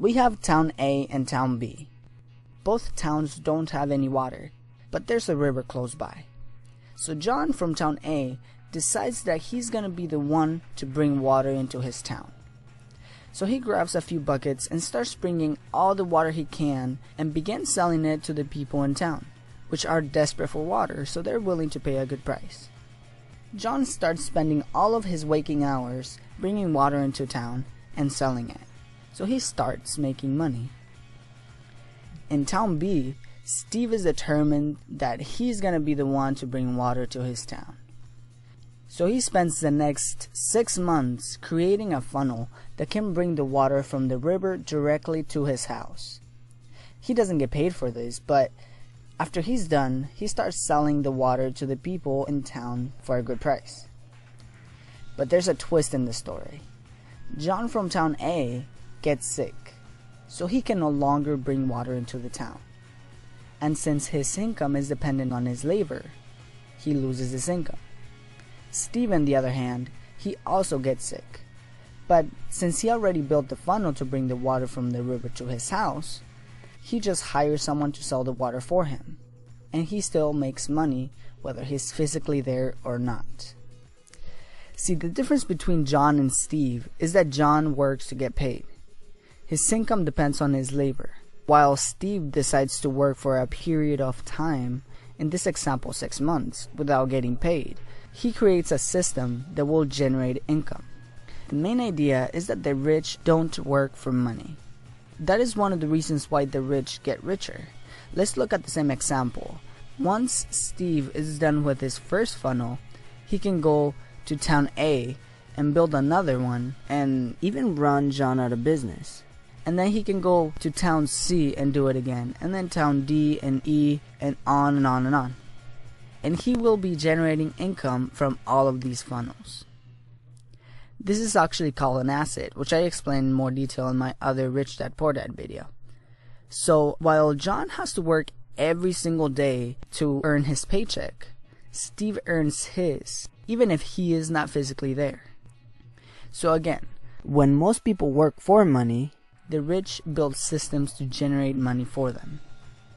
We have Town A and Town B. Both towns don't have any water, but there's a river close by. So John from Town A decides that he's gonna be the one to bring water into his town. So he grabs a few buckets and starts bringing all the water he can and begins selling it to the people in town, which are desperate for water, so they're willing to pay a good price. John starts spending all of his waking hours bringing water into town and selling it, so he starts making money. In Town B, Steve is determined that he's gonna be the one to bring water to his town. So he spends the next 6 months creating a funnel that can bring the water from the river directly to his house. He doesn't get paid for this, but after he's done, he starts selling the water to the people in town for a good price. But there's a twist in the story. John from Town A gets sick, so he can no longer bring water into the town. And since his income is dependent on his labor, he loses his income. Steve, on the other hand, he also gets sick. But since he already built the funnel to bring the water from the river to his house, he just hires someone to sell the water for him, and he still makes money whether he's physically there or not. See, the difference between John and Steve is that John works to get paid. His income depends on his labor, while Steve decides to work for a period of time, in this example 6 months, without getting paid. He creates a system that will generate income. The main idea is that the rich don't work for money. That is one of the reasons why the rich get richer. Let's look at the same example. Once Steve is done with his first funnel, he can go to Town A and build another one and even run John out of business. And then he can go to Town C and do it again, and then Town D and E, and on and on and on. And he will be generating income from all of these funnels. This is actually called an asset, which I explain in more detail in my other Rich Dad Poor Dad video. So while John has to work every single day to earn his paycheck, Steve earns his, even if he is not physically there. So again, when most people work for money, the rich build systems to generate money for them.